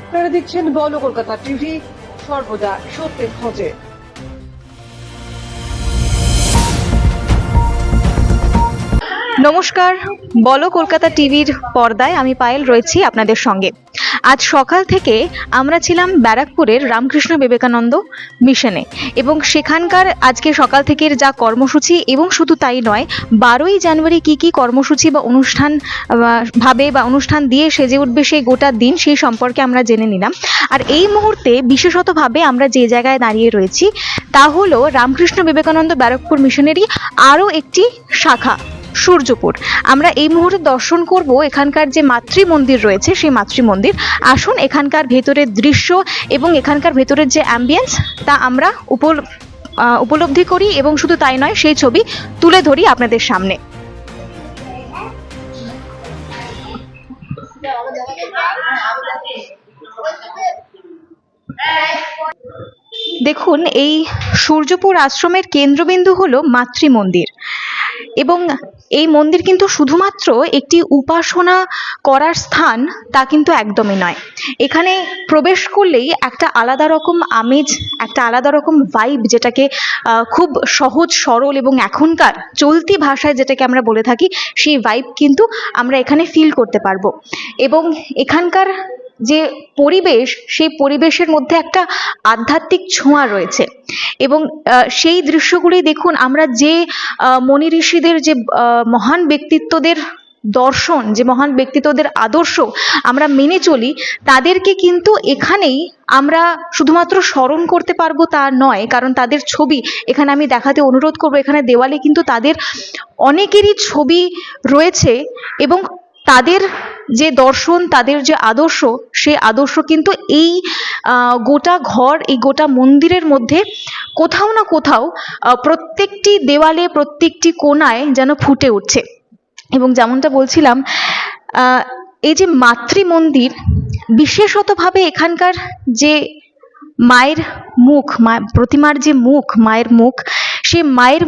আপনারা দেখছেন বলো কলকাতা টিভি, সর্বদা সত্যের খোঁজে। নমস্কার, বলো কলকাতা টিভির পর্দায় আমি পায়েল রয়েছি আপনাদের সঙ্গে। আজ সকাল থেকে আমরা ছিলাম ব্যারাকপুরের রামকৃষ্ণ বিবেকানন্দ মিশনে এবং সেখানকার আজকে সকাল থেকের যা কর্মসূচি, এবং শুধু তাই নয়, 12ই জানুয়ারি কি কি কর্মসূচি বা অনুষ্ঠান ভাবে বা অনুষ্ঠান দিয়ে সেজে উঠবে সেই গোটা দিন, সেই সম্পর্কে আমরা জেনে নিলাম। আর এই মুহূর্তে বিশেষতভাবে আমরা যে জায়গায় দাঁড়িয়ে রয়েছি তা হলো রামকৃষ্ণ বিবেকানন্দ ব্যারাকপুর মিশনেরই আরও একটি শাখা, সূর্যপুর। আমরা এই মুহূর্তে দর্শন করব এখানকার যে মাতৃ মন্দির রয়েছে, সেই মাতৃ মন্দির। আসুন এখানকার ভেতরের দৃশ্য এবং এখানকার ভেতরের যে অ্যাম্বিয়েন্স তা আমরা উপলব্ধি করি, এবং শুধু তাই নয়, সেই ছবি তুলে ধরি আপনাদের সামনে। দেখুন, এই সূর্যপুর আশ্রমের কেন্দ্রবিন্দু হলো মাতৃ মন্দির, এবং এই মন্দির কিন্তু শুধুমাত্র একটি উপাসনা করার স্থান তা কিন্তু একদমই নয়। এখানে প্রবেশ করলেই একটা আলাদা রকম আমেজ, একটা আলাদা রকম ভাইব, যেটাকে খুব সহজ সরল এবং এখনকার চলতি ভাষায় যেটাকে আমরা বলে থাকি, সেই ভাইব কিন্তু আমরা এখানে ফিল করতে পারবো। এবং এখানকার যে পরিবেশ, সেই পরিবেশের মধ্যে একটা আধ্যাত্মিক ছোঁয়া রয়েছে। এবং সেই দৃশ্যগুলি দেখুন, আমরা যে মনি ঋষিদের, যে মহান ব্যক্তিত্বদের দর্শন, যে মহান ব্যক্তিত্বদের আদর্শ আমরা মেনে চলি, তাদেরকে কিন্তু এখানেই আমরা শুধুমাত্র স্মরণ করতে পারবো তা নয়, কারণ তাদের ছবি এখানে আমি দেখাতে অনুরোধ করবো। এখানে দেওয়ালে কিন্তু তাদের অনেকেরই ছবি রয়েছে, এবং তাদের যে দর্শন, তাদের যে আদর্শ, সেই আদর্শ কিন্তু এই গোটা ঘর, এই গোটা মন্দিরের মধ্যে কোথাও না কোথাও প্রত্যেকটি দেওয়ালে, প্রত্যেকটি কোণায় যেন ফুটে উঠছে। এবং যেমনটা বলছিলাম, এই যে মাতৃ মন্দির, বিশেষতভাবে এখানকার যে মায়ের মুখ, প্রতিমার যে মুখ, মায়ের মুখ, সেই মায়ের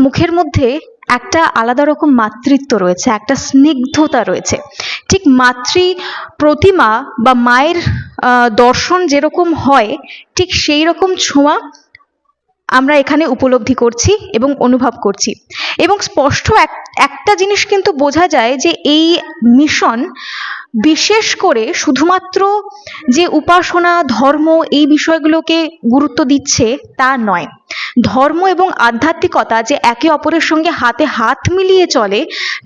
মুখের মধ্যে একটা আলাদা রকম মাতৃত্ব রয়েছে, একটা স্নিগ্ধতা রয়েছে। ঠিক মাতৃ প্রতিমা বা মায়ের দর্শন যেরকম হয়, ঠিক সেই রকম ছোঁয়া আমরা এখানে উপলব্ধি করছি এবং অনুভব করছি। এবং স্পষ্ট একটা জিনিস কিন্তু বোঝা যায় যে এই মিশন বিশেষ করে শুধুমাত্র যে উপাসনা, ধর্ম, এই বিষয়গুলোকে গুরুত্ব দিচ্ছে তা নয়। ধর্ম এবং আধ্যাত্মিকতা যে একে অপরের সঙ্গে হাতে হাত মিলিয়ে চলে,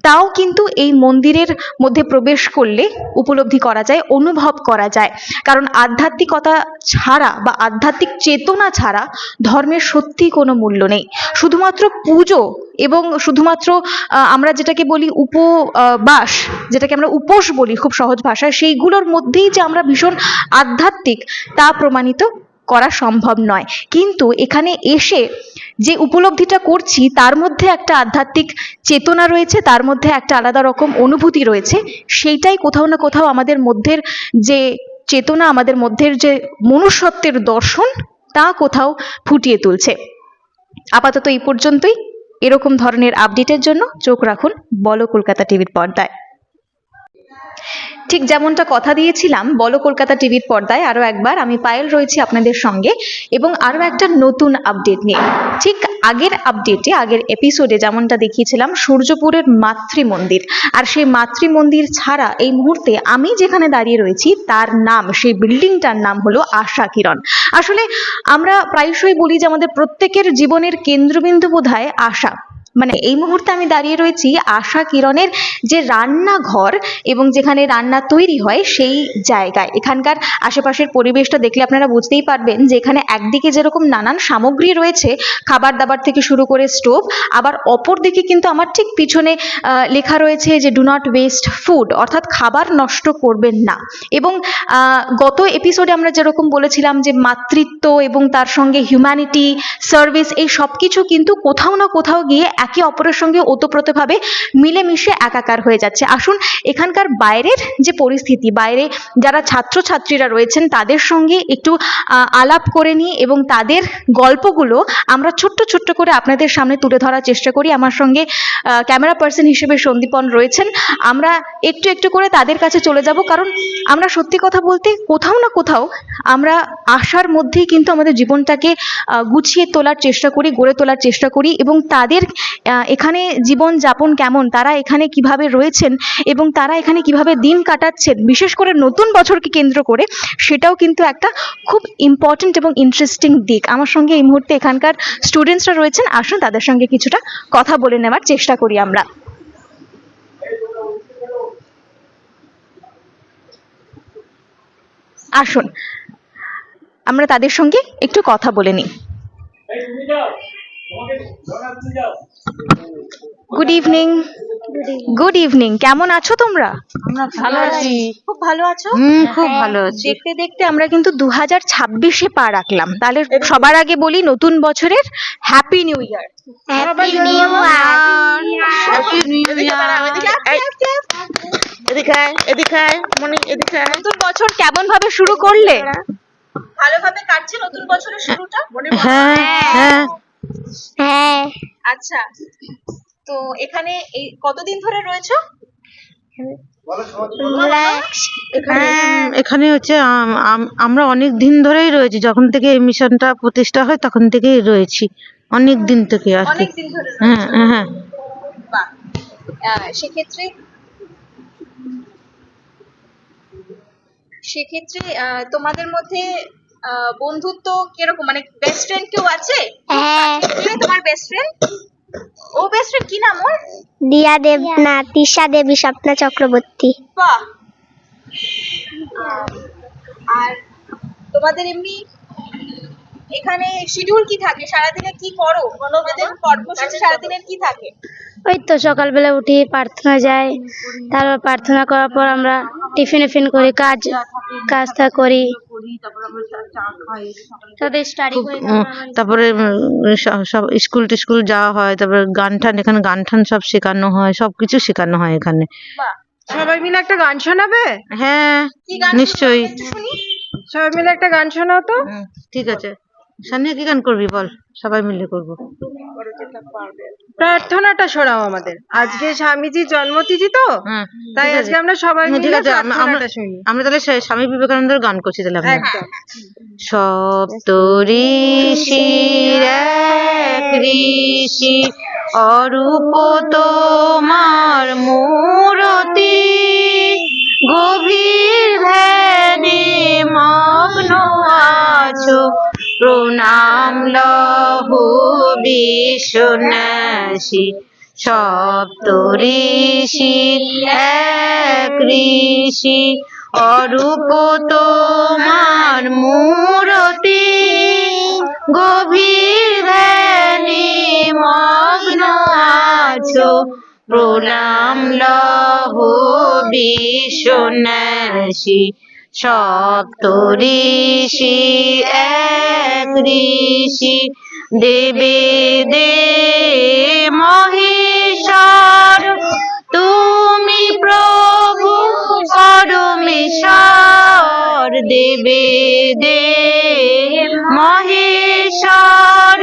তাও কিন্তু এই মন্দিরের মধ্যে প্রবেশ করলে উপলব্ধি করা যায়, অনুভব করা যায়। কারণ আধ্যাত্মিকতা ছাড়া বা আধ্যাত্মিক চেতনা ছাড়া ধর্মের সত্যি কোনো মূল্য নেই। শুধুমাত্র পুজো এবং শুধুমাত্র আমরা যেটাকে বলি উপবাস, যেটাকে আমরা উপোস বলি খুব সহজ ভাষায়, সেইগুলোর মধ্যেই যে আমরা ভীষণ আধ্যাত্মিক তা প্রমাণিত করা সম্ভব নয়। কিন্তু এখানে এসে যে উপলব্ধিটা করছি, তার মধ্যে একটা আধ্যাত্মিক চেতনা রয়েছে, তার মধ্যে একটা আলাদা রকম অনুভূতি রয়েছে। সেইটাই কোথাও না কোথাও আমাদের মধ্যের যে চেতনা, আমাদের মধ্যের যে মনুষ্যত্বের দর্শন, তা কোথাও ফুটিয়ে তুলছে। আপাতত এই পর্যন্তই। এরকম ধরনের আপডেটের জন্য চোখ রাখুন বলো কলকাতা টিভির পর্দায়। ঠিক যেমনটা কথা দিয়েছিলাম, বলো কলকাতা টিভির পর্দায় আরও একবার আমি পায়েল রয়েছি আপনাদের সঙ্গে, এবং আরও একটা নতুন আপডেট নিয়ে। ঠিক আগের আপডেটে, আগের এপিসোডে যেমনটা দেখিয়েছিলাম সূর্যপুরের মাতৃ মন্দির, আর সেই মাতৃ মন্দির ছাড়া এই মুহূর্তে আমি যেখানে দাঁড়িয়ে রয়েছি তার নাম, সেই বিল্ডিংটার নাম হলো আশা কিরণ। আসলে আমরা প্রায়শই বলি যে আমাদের প্রত্যেকের জীবনের কেন্দ্রবিন্দু বোধহয় আশা। মানে এই মুহূর্তে আমি দাঁড়িয়ে রয়েছি আশা কিরণের যে রান্নাঘর এবং যেখানে রান্না তৈরি হয় সেই জায়গায়। এখানকার আশেপাশের পরিবেশটা দেখলে আপনারা বুঝতেই পারবেন যে এখানে একদিকে যেরকম নানান সামগ্রী রয়েছে, খাবার দাবার থেকে শুরু করে স্টোভ, আবার অপর দিকে কিন্তু আমার ঠিক পিছনে লেখা রয়েছে যে ডু নট ওয়েস্ট ফুড, অর্থাৎ খাবার নষ্ট করবেন না। এবং গত এপিসোডে আমরা যেরকম বলেছিলাম যে মাতৃত্ব এবং তার সঙ্গে হিউম্যানিটি, সার্ভিস, এই সব কিছু কিন্তু কোথাও না কোথাও গিয়ে একে অপরের সঙ্গে ওতপ্রোতভাবে মিলেমিশে একাকার হয়ে যাচ্ছে। আসুন এখানকার বাইরের যে পরিস্থিতি, বাইরে যারা ছাত্রছাত্রীরা রয়েছেন তাদের সঙ্গে একটু আলাপ করে নিই এবং তাদের গল্পগুলো আমরা ছোট্ট ছোট্ট করে আপনাদের সামনে তুলে ধরার চেষ্টা করি। আমার সঙ্গে ক্যামেরা পার্সন হিসেবে সন্দীপন রয়েছেন। আমরা একটু একটু করে তাদের কাছে চলে যাব, কারণ আমরা সত্যি কথা বলতে কোথাও না কোথাও আমরা আশার মধ্যেই কিন্তু আমাদের জীবনটাকে গুছিয়ে তোলার চেষ্টা করি, গড়ে তোলার চেষ্টা করি, এবং তাদের এখানে জীবন যাপন কেমন, তারা এখানে কিভাবে রয়েছেন এবং তারা এখানে কিভাবে দিন কাটাচ্ছেন, বিশেষ করে নতুন বছরকে কেন্দ্র করে, সেটাও কিন্তু একটা খুব ইম্পর্ট্যান্ট এবং ইন্টারেস্টিং দিক। আমার সঙ্গে এই মুহূর্তে এখানকার স্টুডেন্টসরা রয়েছেন, আসুন তাদের সঙ্গে কিছুটা কথা বলে নেওয়ার চেষ্টা করি আমরা। আসুন আমরা তাদের সঙ্গে একটু কথা বলে নিই। Good evening. গুড ইভিনিং, কেমন আছো তোমরা? আমরা ভালো আছি। খুব ভালো আছো? খুব ভালো আছি। দেখতে দেখতে আমরা কিন্তু 2026-এ পা রাখলাম। তাহলে সবার আগে বলি নতুন বছরের happy new year. Happy new year. Happy new year. এদিকে আয়, এদিকে আয়, মনি এদিকে আয়। নতুন বছর কেমন ভাবে শুরু করলে? ভালোভাবে কাটছে নতুন বছরের শুরুটা? হ্যাঁ হ্যাঁ হ্যাঁ, আচ্ছা, তো এখানে এই কতদিন ধরে রয়েছো? এখানে হচ্ছে আমরা অনেক দিন ধরেই রয়েছি, যখন থেকে এই মিশনটা প্রতিষ্ঠা হয় তখন থেকেই রয়েছি, অনেক দিন থেকে আর কি। অনেক দিন ধরে হ্যাঁ হ্যাঁ বাহ। সেক্ষেত্রে তোমাদের মধ্যে বন্ধুত্ব কিরকম, মানে বেস্ট ফ্রেন্ড কেউ আছে? হ্যাঁ। কে তোমার বেস্ট ফ্রেন্ড? ও বেস্ট ফ্রেন্ড কি নাম ওর? দিয়া দেবনাথ, তিশা দেবী, স্বপ্না চক্রবর্তী। বাহ। আর তোমাদের এমনি এখানে শিডিউল কি থাকে, সারাদিনে কি করো, তোমাদের কর্মসূচি সারাদিনের কি থাকে? ওই তো সকালবেলা উঠি, প্রার্থনা যাই, তারপর প্রার্থনা করার পর আমরা টিফিন করি, কাজটা করি, তাদের স্টাডি করি। তারপরে সব স্কুল টিস্কুল যাওয়া হয়, তারপরে গান টান, এখানে গান টান সব শেখানো হয়, সবকিছু শেখানো হয় এখানে। বাহ। সবাই মিলে একটা গান শোনাবে? হ্যাঁ কি গান নিশ্চয়ই। একটু শুনি। সবাই মিলে একটা গান শোনাও তো। ঠিক আছে, সানিয়া কি গান করবি বল, সবাই মিলে করবো। প্রার্থনাটা শোনাও আমাদের, আজকে স্বামীজির জন্মতিথি তো, হ্যাঁ তাই ঠিক আছে। আজকে আমরা সবাই হ্যাঁ, ঠিক মিলে আছে, প্রার্থনাটা শুনি। আমরা তাহলে স্বামী বিবেকানন্দের গান করছি তাহলে আমরা। একদম। সপ্তঋষির এক ঋষি, অরূপ তোমার মূরতি, গভীর ধ্যানে মগ্ন আছো, প্রণাম লহ বিশ্বনাশী। সপ্তঋষির এক ঋষি, অরূপ তোমার মূরতি, গভীর ধ্যানে মগ্ন আছো, প্রণাম লহ বিশ্বনাশী। সপ্তঋষি এক ঋষি, দেবে দে মহেশ্বর, তুমি প্রভু পরমেশ্বর। দেবে দে মহেশ্বর,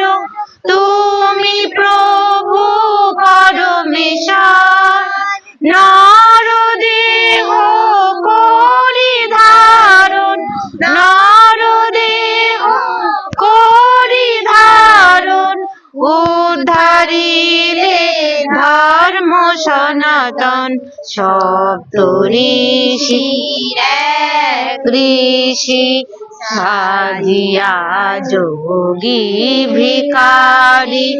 তুমি প্রভু পরমেশ্বর। নরদেহ করি ধারণ, নরদেহ করি ধারণ, উদ্ধারিলে ধর্ম সনাতন। সপ্তঋষির এক ঋষি, সাজিয়া যোগী ভিখারি,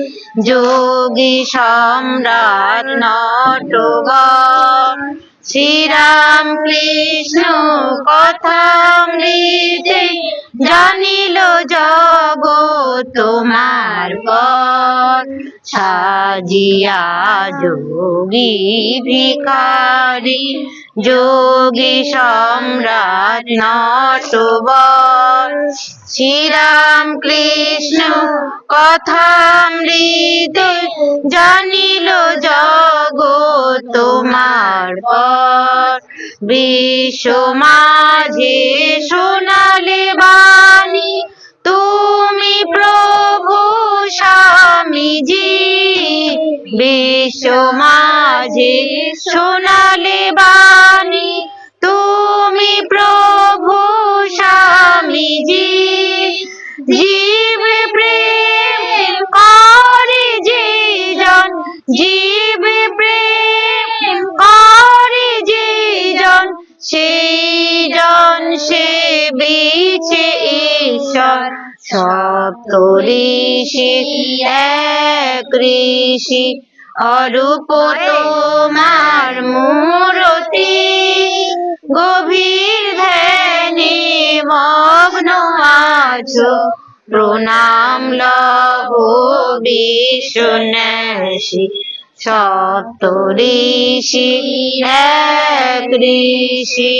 যোগী সম্রাট নটবর। শ্রীরাম কৃষ্ণ কথামৃতে, জানিল জগৎ তোমার পর। সাজিয়া যোগী ভিখারি, যোগী সম্রাট নটবর। শ্রীরাম কৃষ্ণ কথামৃত জানিল জগৎ তোমার পর, বিশ্ব মাঝে শোনালে বাণী তুমি প্রভু স্বামীজি, বিশ্ব মাঝে শোনালে বাণী তুমি প্রভু স্বামীজি। জীব প্রেম করে যে জন, জীব প্রেম করে যে জন, সেই জন সে বিছে ঈশ্বর। সপ্ত ঋষি এক ঋষি অরূপ তোমার মূরতি, গভীর ধ্যানে মগ্ন আছো, প্রণাম লভ বিশ্বন্যাসী। সপ্ত ঋষি এক ঋষি,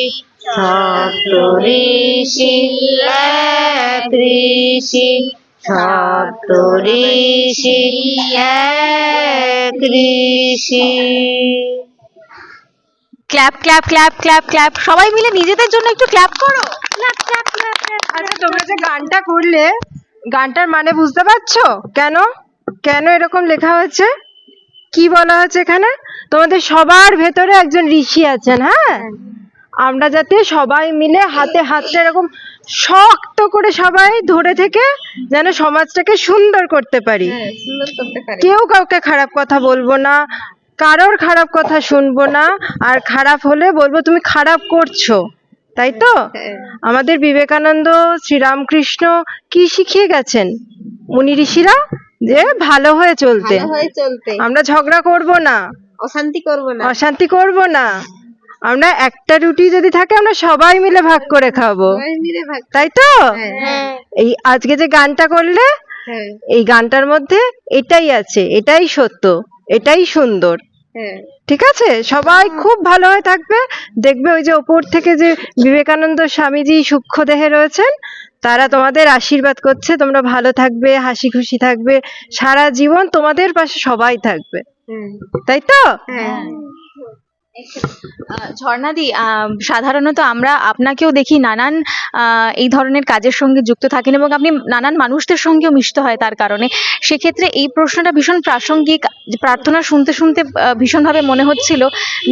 সপ্ত ঋষি এক ঋষি, সপ্ত ঋষি এক ঋষি। Clap clap clap clap clap, সবাই মিলে নিজেদের জন্য একটু ক্ল্যাপ করো। আচ্ছা, তোমরা যে গানটা করলে, গানটার মানে বুঝতে পারছো? কেন কেন এরকম লেখা হয়েছে? কি বলা হয়েছে এখানে? তোমাদের সবার ভেতরে একজন ঋষি আছেন। হ্যাঁ, আমরা যাতে সবাই মিলে হাতে হাতটা এরকম শক্ত করে সবাই ধরে থেকে যেন সমাজটাকে সুন্দর করতে পারি। কেউ কাউকে খারাপ কথা বলবো না, কারোর খারাপ কথা শুনবো না, আর খারাপ হলে বলবো তুমি খারাপ করছো, তাই তো? আমাদের বিবেকানন্দ, শ্রীরামকৃষ্ণ কি শিখিয়ে গেছেন মুনি ঋষিরা? যে ভালো হয়ে চলতে, আমরা ঝগড়া করব না, অশান্তি করব না, আমরা একটা রুটি যদি থাকে আমরা সবাই মিলে ভাগ করে খাবো, তাই তো? এই আজকে যে গানটা করলে, এই গানটার মধ্যে এটাই আছে, এটাই সত্য, এটাই সুন্দর। ঠিক আছে, সবাই খুব ভালো হয়ে থাকবে। দেখবে ওই যে ওপর থেকে যে বিবেকানন্দ স্বামীজি সূক্ষ্ম দেহে রয়েছেন, তারা তোমাদের আশীর্বাদ করছে, তোমরা ভালো থাকবে, হাসি খুশি থাকবে, সারা জীবন তোমাদের পাশে সবাই থাকবে, তাই তো? ঝর্ণাদি, সাধারণত আমরা আপনাকেও দেখি নানান এই ধরনের কাজের সঙ্গে যুক্ত থাকেন এবং আপনি নানান মানুষদের সঙ্গেও মিশতে হয় তার কারণে। সেক্ষেত্রে এই প্রশ্নটা ভীষণ প্রাসঙ্গিক। প্রার্থনা শুনতে শুনতে ভীষণভাবে মনে হচ্ছিল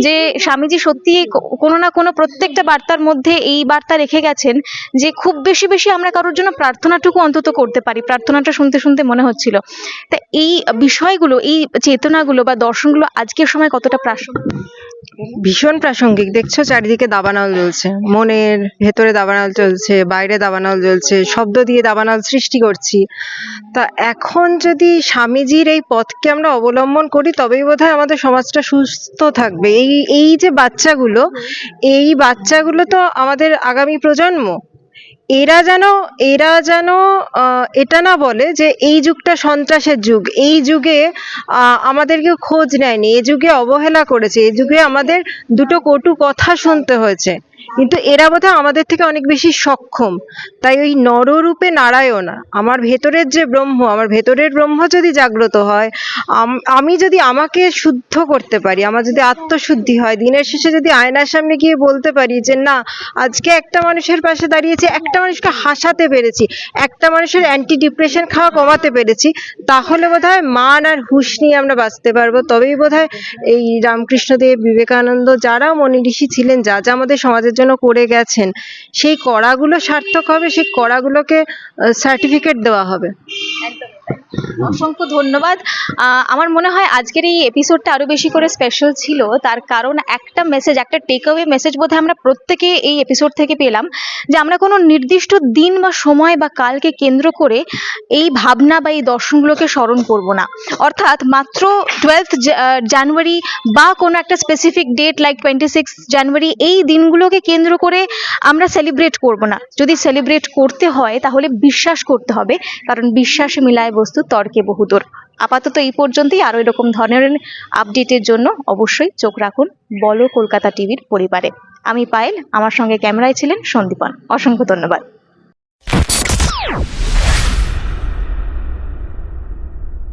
যে স্বামীজি সত্যি কোনো না কোনো প্রত্যেকটা বার্তার মধ্যে এই বার্তা রেখে গেছেন যে খুব বেশি বেশি আমরা কারোর জন্য প্রার্থনাটুকু অন্তত করতে পারি। প্রার্থনাটা শুনতে শুনতে মনে হচ্ছিল। তা এই বিষয়গুলো, এই চেতনাগুলো বা দর্শনগুলো আজকের সময় কতটা প্রাসঙ্গিক? ভীষণ প্রাসঙ্গিক। দেখছো চারিদিকে দাবানল জ্বলছে, মনের ভেতরে দাবানল চলছে, বাইরে দাবানল জ্বলছে, শব্দ দিয়ে দাবানল সৃষ্টি করছি। তা এখন যদি স্বামীজির এই পথকে আমরা অবলম্বন করি তবেই বোধহয় আমাদের সমাজটা সুস্থ থাকবে। এই যে বাচ্চাগুলো, এই বাচ্চাগুলো তো আমাদের আগামী প্রজন্ম। এরা যেন এটা না বলে যে এই যুগটা সন্ত্রাসের যুগ, এই যুগে আমাদের কেউ খোঁজ নেয়নি, এই যুগে অবহেলা করেছে, এই যুগে আমাদের দুটো কটু কথা শুনতে হয়েছে। কিন্তু এরা বোধহয় আমাদের থেকে অনেক বেশি সক্ষম। তাই ওই নররূপে নারায়ণ, আমার ভেতরের যে ব্রহ্ম, আমার ভেতরের ব্রহ্ম যদি জাগ্রত হয়, আমি যদি আমাকে শুদ্ধ করতে পারি, আমার যদি আত্মশুদ্ধি হয়, দিনের শেষে যদি আয়নার সামনে গিয়ে বলতে পারি যে না, আজকে একটা মানুষের পাশে দাঁড়িয়েছি, একটা মানুষকে হাসাতে পেরেছি, একটা মানুষের অ্যান্টি ডিপ্রেশন খাওয়া কমাতে পেরেছি, তাহলে বোধহয় মান আর হুঁশ নিয়ে আমরা বাঁচতে পারবো। তবেই বোধহয় এই রামকৃষ্ণদেব, বিবেকানন্দ, যারা মনি ঋষি ছিলেন, যা যা আমাদের সমাজের জন্য করে গেছেন, সেই কড়াগুলো সার্থক হবে, সেই কড়াগুলোকে সার্টিফিকেট দেওয়া হবে। অসংখ্য ধন্যবাদ। আমার মনে হয় আজকের এই এপিসোডটা আরো বেশি করে স্পেশাল ছিল, তার কারণ একটা মেসেজ, একটা টেক অ্যাওয়ে মেসেজ বোধহয় আমরা প্রত্যেকে এই এপিসোড থেকে পেলাম, যে আমরা কোনো নির্দিষ্ট দিন বা সময় বা কালকে কেন্দ্র করে এই ভাবনা বা এই দর্শনগুলোকে স্মরণ করব না। অর্থাৎ মাত্র 12th জানুয়ারি বা কোনো একটা স্পেসিফিক ডেট লাইক 26 জানুয়ারি, এই দিনগুলোকে কেন্দ্র করে আমরা সেলিব্রেট করব না। যদি সেলিব্রেট করতে হয় তাহলে বিশ্বাস করতে হবে, কারণ বিশ্বাসে মিলায় বস্তু তর্কে বহুদূর। আপাতত এই পর্যন্তই। আরো এরকম ধরনের আপডেটের জন্য অবশ্যই চোখ রাখুন বলো কলকাতা টিভির পরিবারে। আমি পায়েল, আমার সঙ্গে ক্যামেরায় ছিলেন সন্দীপন। অসংখ্য ধন্যবাদ। নমস্কার।